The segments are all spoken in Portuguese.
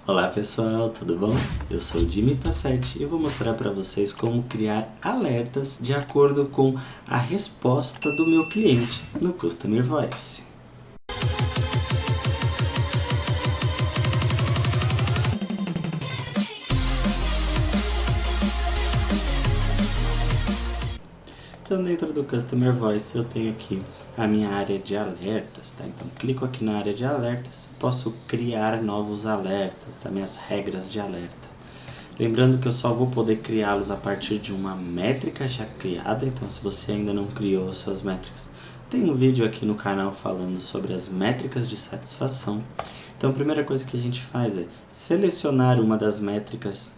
Olá pessoal, tudo bom? Eu sou o Jimmy Passetti e eu vou mostrar para vocês como criar alertas de acordo com a resposta do meu cliente no Customer Voice. Então dentro do Customer Voice eu tenho aqui a minha área de alertas, tá? Então clico aqui na área de alertas, posso criar novos alertas, tá? Minhas regras de alerta. Lembrando que eu só vou poder criá-los a partir de uma métrica já criada, então se você ainda não criou suas métricas, tem um vídeo aqui no canal falando sobre as métricas de satisfação. Então a primeira coisa que a gente faz é selecionar uma das métricas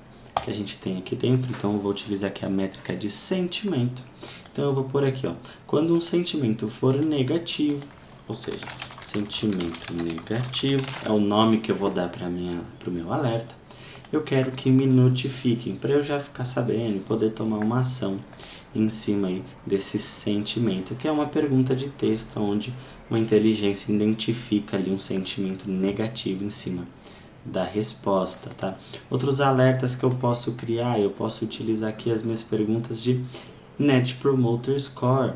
que a gente tem aqui dentro, então eu vou utilizar aqui a métrica de sentimento. Então eu vou pôr aqui, ó, quando um sentimento for negativo, ou seja, sentimento negativo é o nome que eu vou dar para o meu alerta, eu quero que me notifiquem, para eu já ficar sabendo e poder tomar uma ação em cima aí desse sentimento, que é uma pergunta de texto, onde uma inteligência identifica ali um sentimento negativo em cima da resposta, tá? Outros alertas que eu posso criar, eu posso utilizar aqui as minhas perguntas de Net Promoter Score.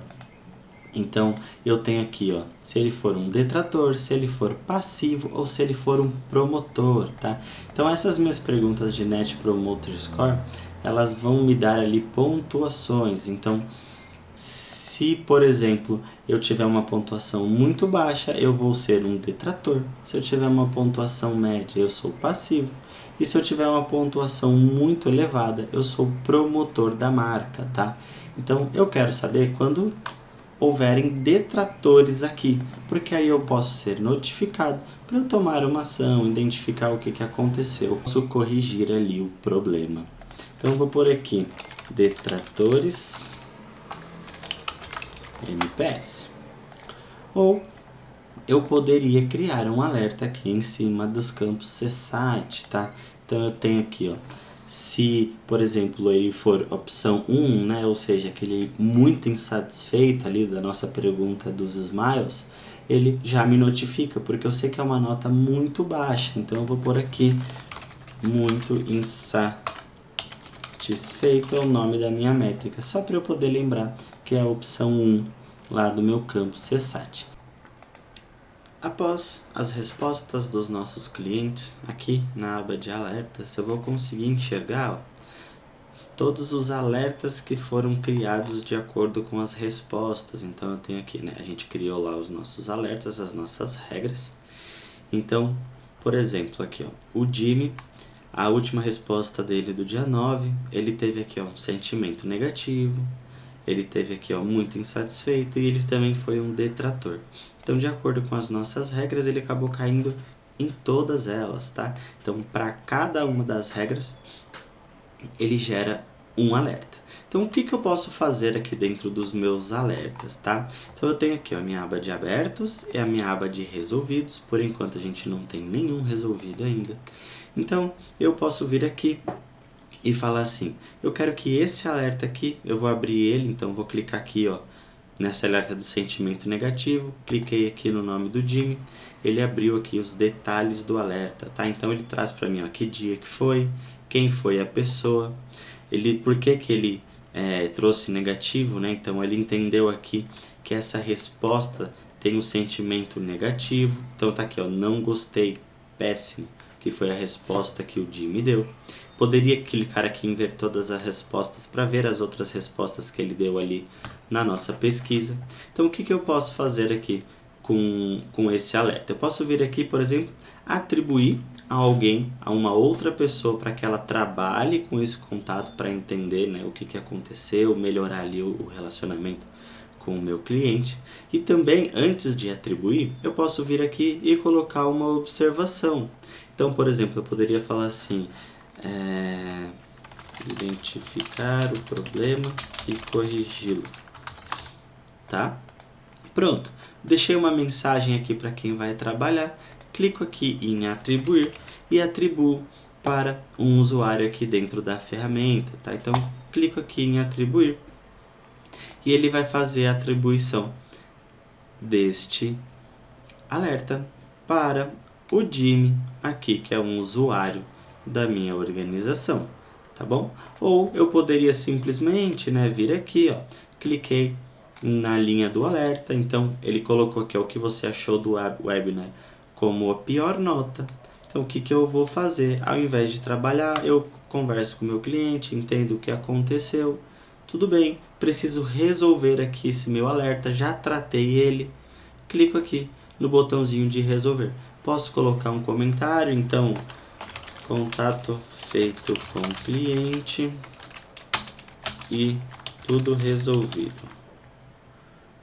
Então, eu tenho aqui, ó, se ele for um detrator, se ele for passivo ou se ele for um promotor, tá? Então, essas minhas perguntas de Net Promoter Score, elas vão me dar ali pontuações. Então, se, por exemplo, eu tiver uma pontuação muito baixa, eu vou ser um detrator. Se eu tiver uma pontuação média, eu sou passivo. E se eu tiver uma pontuação muito elevada, eu sou promotor da marca, tá? Então, eu quero saber quando houverem detratores aqui, porque aí eu posso ser notificado para eu tomar uma ação, identificar o que aconteceu, posso corrigir ali o problema. Então eu vou pôr aqui detratores NPS. Ou eu poderia criar um alerta aqui em cima dos campos CSAT, tá? Então eu tenho aqui, ó, se, por exemplo, ele for opção 1, né, ou seja, aquele muito insatisfeito ali da nossa pergunta dos smiles, ele já me notifica, porque eu sei que é uma nota muito baixa. Então eu vou pôr aqui muito insatisfeito é o nome da minha métrica, só para eu poder lembrar que é a opção 1 lá do meu campo CSAT. Após as respostas dos nossos clientes, aqui na aba de alertas, eu vou conseguir enxergar, ó, todos os alertas que foram criados de acordo com as respostas. Então eu tenho aqui, né, a gente criou lá os nossos alertas, as nossas regras. Então, por exemplo, aqui, ó, o Jimmy, a última resposta dele do dia 9, ele teve aqui, ó, um sentimento negativo, ele teve aqui, ó, muito insatisfeito e ele também foi um detrator. Então, de acordo com as nossas regras, ele acabou caindo em todas elas, tá? Então, para cada uma das regras, ele gera um alerta. Então, o que eu posso fazer aqui dentro dos meus alertas, tá? Então, eu tenho aqui, ó, a minha aba de abertos e a minha aba de resolvidos. Por enquanto, a gente não tem nenhum resolvido ainda. Então, eu posso vir aqui e falar assim, eu quero que esse alerta aqui, eu vou abrir ele, então vou clicar aqui, ó, nessa alerta do sentimento negativo, cliquei aqui no nome do Jimmy, ele abriu aqui os detalhes do alerta, tá? Então ele traz para mim, ó, que dia que foi, quem foi a pessoa, por que ele trouxe negativo, né? Então ele entendeu aqui que essa resposta tem um sentimento negativo, então tá aqui, ó, não gostei, péssimo, que foi a resposta que o Jimmy deu. Poderia clicar aqui em ver todas as respostas para ver as outras respostas que ele deu ali na nossa pesquisa. Então o que eu posso fazer aqui com esse alerta? Eu posso vir aqui, por exemplo, atribuir a alguém, a uma outra pessoa, para que ela trabalhe com esse contato para entender, né, o que aconteceu, melhorar ali o relacionamento com o meu cliente. E também, antes de atribuir, eu posso vir aqui e colocar uma observação. Então, por exemplo, eu poderia falar assim, identificar o problema e corrigi-lo, tá? Pronto, deixei uma mensagem aqui para quem vai trabalhar, clico aqui em atribuir e atribuo para um usuário aqui dentro da ferramenta, tá? Então, clico aqui em atribuir e ele vai fazer a atribuição deste alerta para o Jimmy aqui, que é um usuário da minha organização, tá bom? Ou eu poderia simplesmente, né, vir aqui, ó, cliquei na linha do alerta, então ele colocou aqui o que você achou do webinar como a pior nota. Então o que eu vou fazer? Ao invés de trabalhar, eu converso com o meu cliente, entendo o que aconteceu. Tudo bem, preciso resolver aqui esse meu alerta, já tratei ele. Clico aqui no botãozinho de resolver. Posso colocar um comentário, então, contato feito com o cliente e tudo resolvido.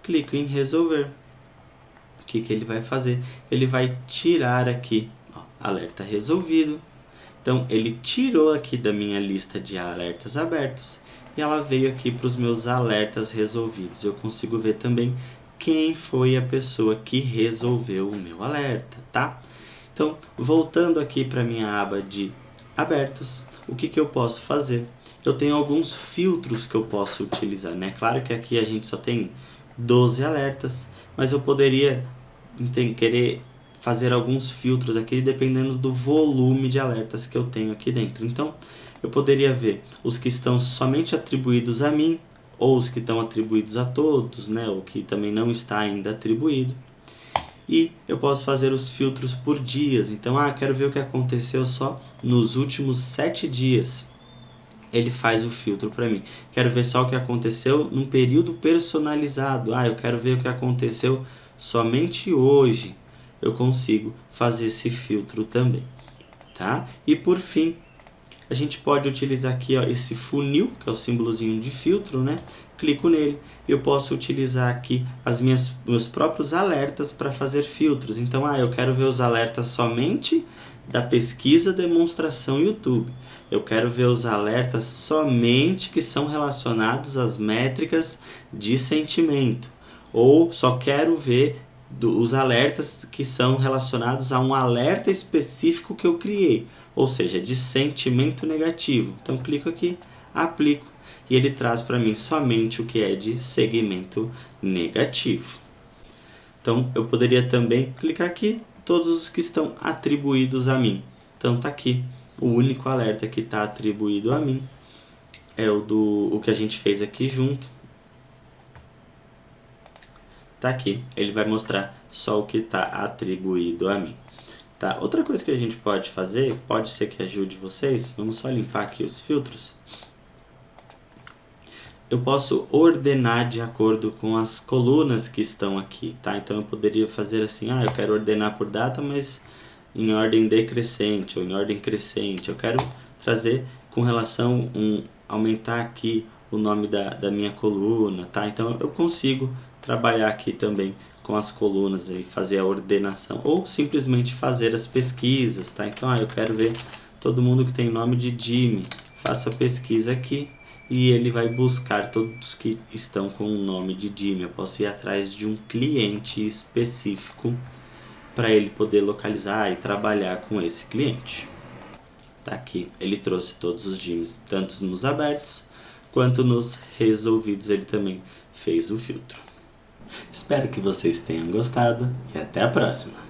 Clico em resolver. O que ele vai fazer? Ele vai tirar aqui, ó, alerta resolvido. Então, ele tirou aqui da minha lista de alertas abertos e ela veio aqui para os meus alertas resolvidos. Eu consigo ver também quem foi a pessoa que resolveu o meu alerta, tá? Então, voltando aqui para minha aba de abertos, o que eu posso fazer? Eu tenho alguns filtros que eu posso utilizar, né? Claro que aqui a gente só tem 12 alertas, mas eu poderia querer fazer alguns filtros aqui dependendo do volume de alertas que eu tenho aqui dentro. Então, eu poderia ver os que estão somente atribuídos a mim, ou os que estão atribuídos a todos, né? O que também não está ainda atribuído. E eu posso fazer os filtros por dias. Então, quero ver o que aconteceu só nos últimos 7 dias. Ele faz o filtro para mim. Quero ver só o que aconteceu num período personalizado. Eu quero ver o que aconteceu somente hoje. Eu consigo fazer esse filtro também, tá? E por fim, a gente pode utilizar aqui, ó, esse funil, que é o símbolozinho de filtro, né? Clico nele e eu posso utilizar aqui meus próprios alertas para fazer filtros. Então, eu quero ver os alertas somente da pesquisa demonstração YouTube. Eu quero ver os alertas somente que são relacionados às métricas de sentimento. Ou só quero ver os alertas que são relacionados a um alerta específico que eu criei, ou seja, de sentimento negativo. Então clico aqui, aplico e ele traz para mim somente o que é de segmento negativo. Então eu poderia também clicar aqui, todos os que estão atribuídos a mim. Então tá aqui, o único alerta que está atribuído a mim é o que a gente fez aqui junto. Tá aqui, ele vai mostrar só o que está atribuído a mim. Tá? Outra coisa que a gente pode fazer, pode ser que ajude vocês, vamos só limpar aqui os filtros. Eu posso ordenar de acordo com as colunas que estão aqui, tá? Então eu poderia fazer assim, eu quero ordenar por data, mas em ordem decrescente ou em ordem crescente. Eu quero trazer com relação, aumentar aqui o nome da minha coluna, tá? Então eu consigo trabalhar aqui também com as colunas e fazer a ordenação, ou simplesmente fazer as pesquisas, tá? Então, eu quero ver todo mundo que tem nome de Jimmy, faço a pesquisa aqui e ele vai buscar todos que estão com o nome de Jimmy. Eu posso ir atrás de um cliente específico para ele poder localizar e trabalhar com esse cliente. Tá aqui, ele trouxe todos os Jimmys, tanto nos abertos quanto nos resolvidos, ele também fez o filtro. Espero que vocês tenham gostado e até a próxima!